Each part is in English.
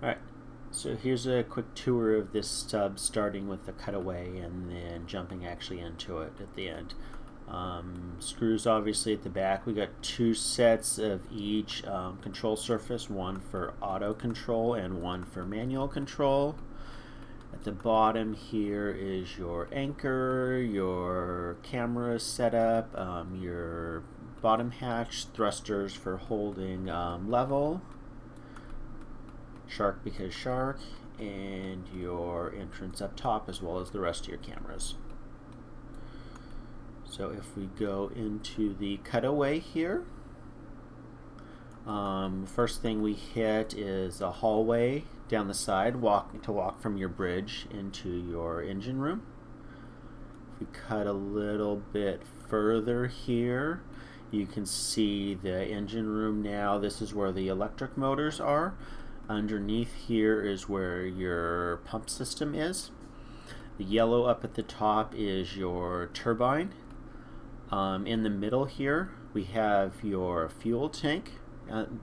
Alright, so here's a quick tour of this sub, starting with the cutaway and then jumping actually into it at the end. Screws obviously at the back. We got two sets of each control surface, one for auto control and one for manual control. At the bottom here is your anchor, your camera setup, your bottom hatch thrusters for holding level, shark because shark, and your entrance up top as well as the rest of your cameras. So if we go into the cutaway here, first thing we hit is a hallway down the side to walk from your bridge into your engine room. If we cut a little bit further here, you can see the engine room now. This is where the electric motors are. Underneath here is where your pump system is. The yellow up at the top is your turbine. In the middle here we have your fuel tank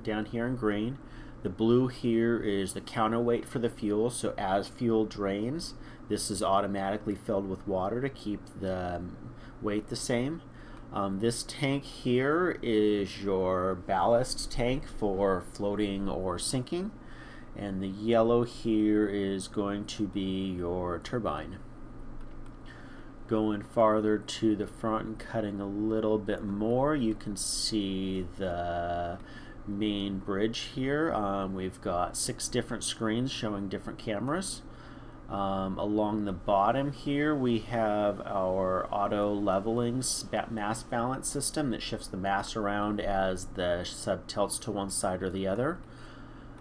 down here in green. The blue here is the counterweight for the fuel, so as fuel drains, this is automatically filled with water to keep the weight the same. This tank here is your ballast tank for floating or sinking, and the yellow here is going to be your turbine. Going farther to the front and cutting a little bit more, you can see the main bridge here. We've got 6 different screens showing different cameras. Along the bottom here we have our auto leveling mass balance system that shifts the mass around as the sub tilts to one side or the other.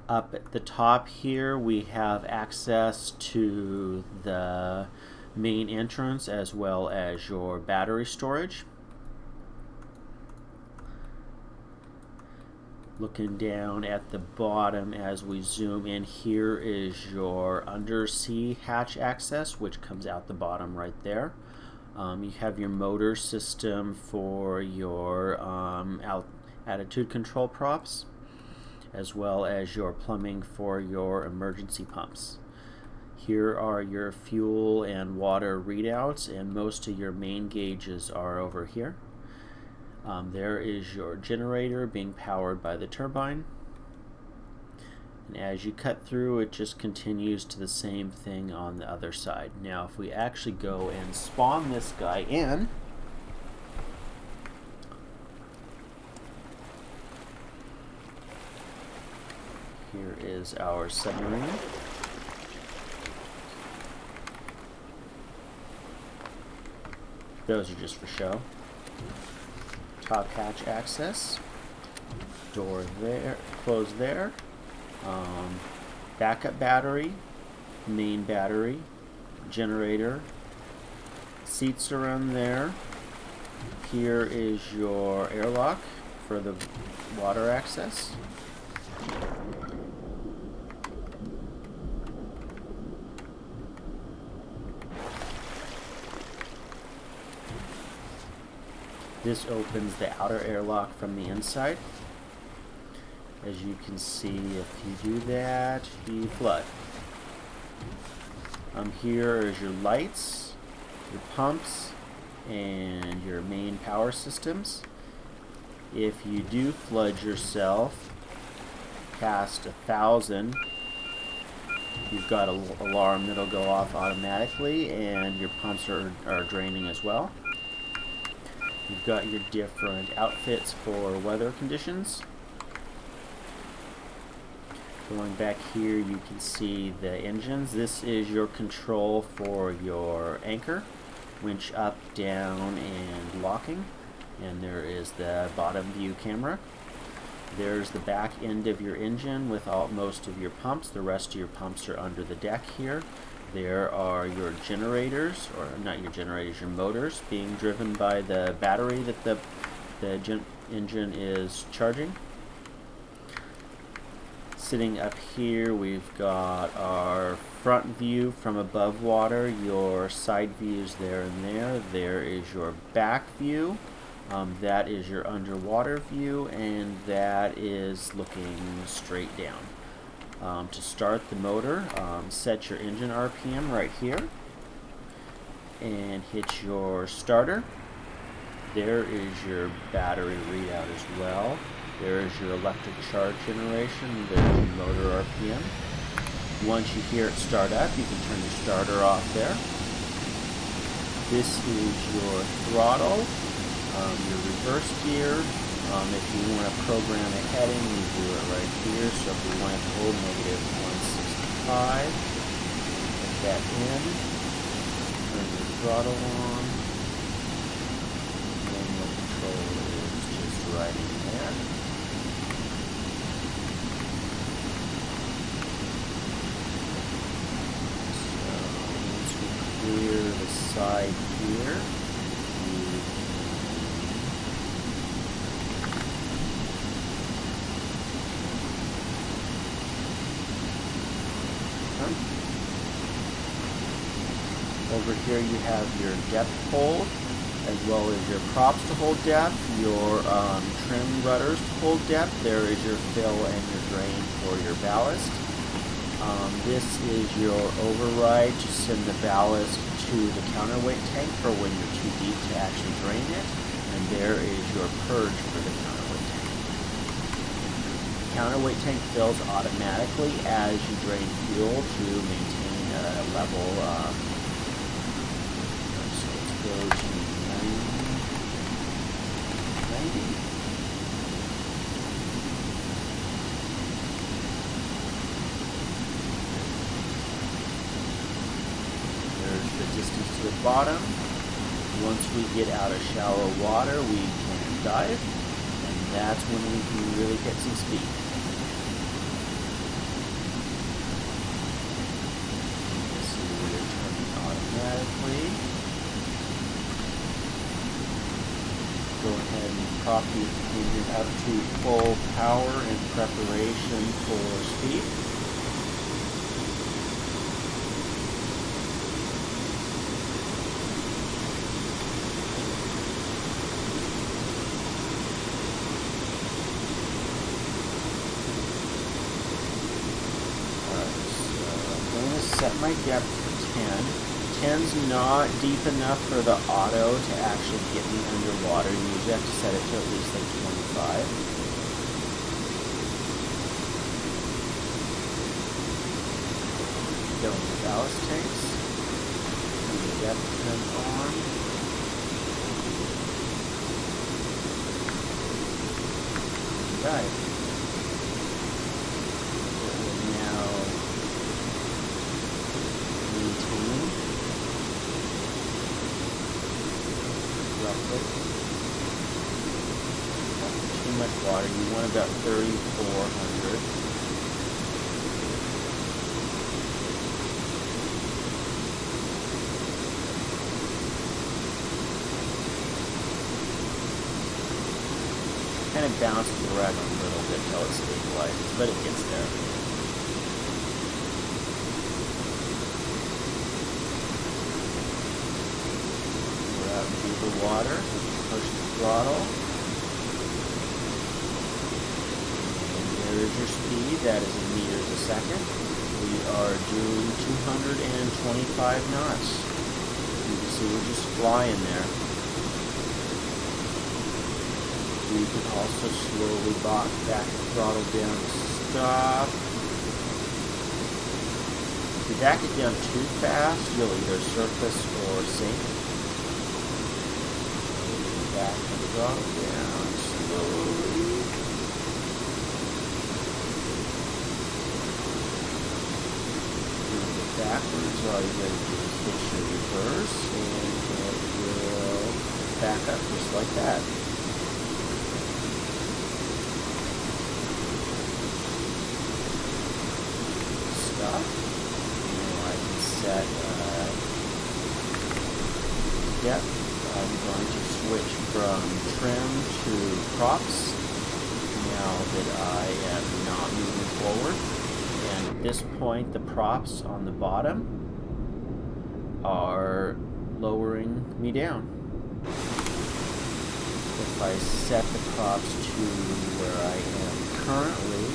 Up at the top here we have access to the main entrance as well as your battery storage. Looking down at the bottom as we zoom in, here is your undersea hatch access, which comes out the bottom right there. You have your motor system for your attitude control props, as well as your plumbing for your emergency pumps. Here are your fuel and water readouts, and most of your main gauges are over here. There is your generator being powered by the turbine. And as you cut through, it just continues to the same thing on the other side. Now, if we actually go and spawn this guy in, here is our submarine. Those are just for show. Top hatch access, door there, close there, backup battery, main battery, generator, seats around there. Here is your airlock for the water access. This opens the outer airlock from the inside. As you can see, if you do that, you flood. Here is your lights, your pumps, and your main power systems. If you do flood yourself past 1,000, you've got an alarm that'll go off automatically, and your pumps are draining as well. You've got your different outfits for weather conditions. Going back here, you can see the engines. This is your control for your anchor, winch up, down, and locking. And there is the bottom view camera. There's the back end of your engine with most of your pumps. The rest of your pumps are under the deck here. There are your generators, or not your generators, your motors being driven by the battery that the engine is charging. Sitting up here, we've got our front view from above water, your side views there and there. There is your back view. That is your underwater view, and that is looking straight down. To start the motor, set your engine RPM right here and hit your starter. There is your battery readout as well. There is your electric charge generation. There's your motor RPM. Once you hear it start up, you can turn your starter off there. This is your throttle, your reverse gear. If you want to program a heading, you do it right here. So if we want to hold -165, put that in, turn the throttle on, and manual control is just right in there. So once we clear the side here, over here you have your depth hold, as well as your props to hold depth, your trim rudders to hold depth. There is your fill and your drain for your ballast. This is your override to send the ballast to the counterweight tank for when you're too deep to actually drain it. And there is your purge for the counterweight tank. The counterweight tank fills automatically as you drain fuel to maintain a level. So let's go to 90. There's the distance to the bottom. Once we get out of shallow water, we can dive, and that's when we can really hit some speed. Automatically. Go ahead and prop the engine up to full power in preparation for speed. Alright, so I'm going to set my depth for 10. 10's not deep enough for the auto to actually get me underwater. You usually have to set it to at least like 25. Go in the ballast tanks. Turn the depth turn on. Dive. It will now maintain. Roughly. Not too much water. You want about 3,400. Kind of bounces around a little bit until it stabilizes, but it gets there. The water, push the throttle, and there is your speed. That is in meters a second. We are doing 225 knots. You can see we're just flying there. We can also slowly back the throttle down to stop. If you back it down too fast, you'll either surface or sink. Back the throttle down slowly. Move it backwards. All you gotta do is hit your reverse, and it will back up just like that. Stop. Now I can set depth. I'm going to switch from trim to props now that I am not moving forward. And at this point, the props on the bottom are lowering me down. If I set the props to where I am currently,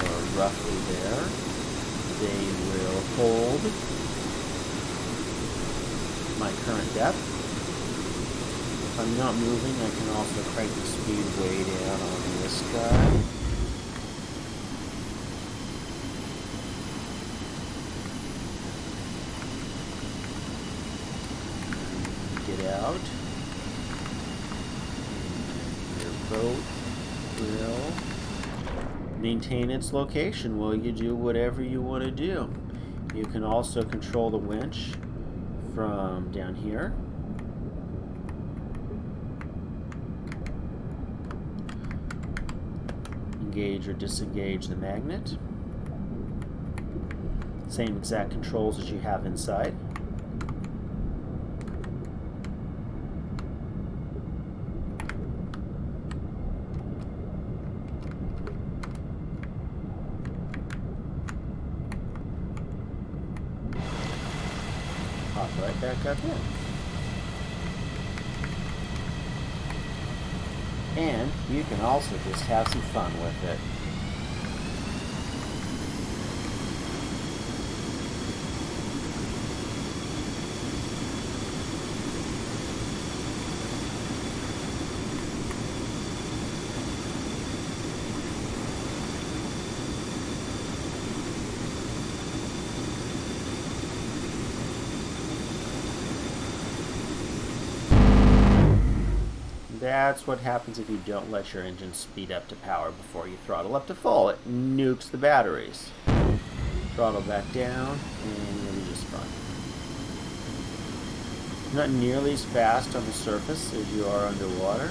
or roughly there. They will hold my current depth. If I'm not moving, I can also crank the speed way down on this guy. Get out. And your boat will maintain its location while you do whatever you want to do. You can also control the winch from down here. Engage or disengage the magnet. Same exact controls as you have inside. Pop right back up in. And you can also just have some fun with it. That's what happens if you don't let your engine speed up to power before you throttle up to full. It nukes the batteries. Throttle back down, and you'll be just fine. Not nearly as fast on the surface as you are underwater.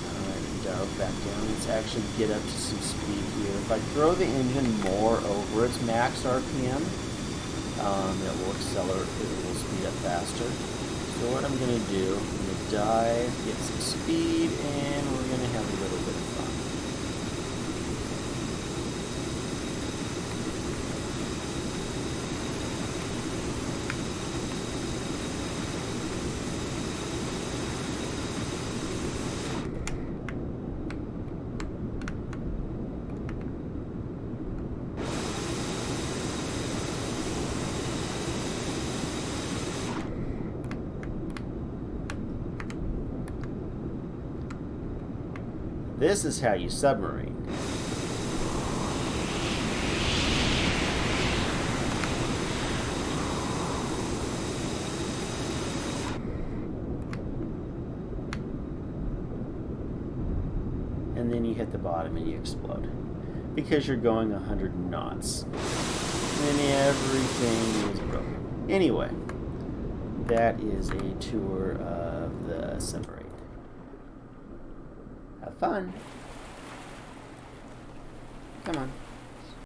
Alright, dial back down. Let's actually get up to some speed here. If I throw the engine more over its max RPM, it will accelerate, it will speed up faster. So what I'm going to do, I'm going to dive, get some speed, and we're going to have a little bit of fun. This is how you submarine. And then you hit the bottom and you explode. Because you're going 100 knots. And everything is broken. Anyway, that is a tour of the submarine. Have fun. Come on.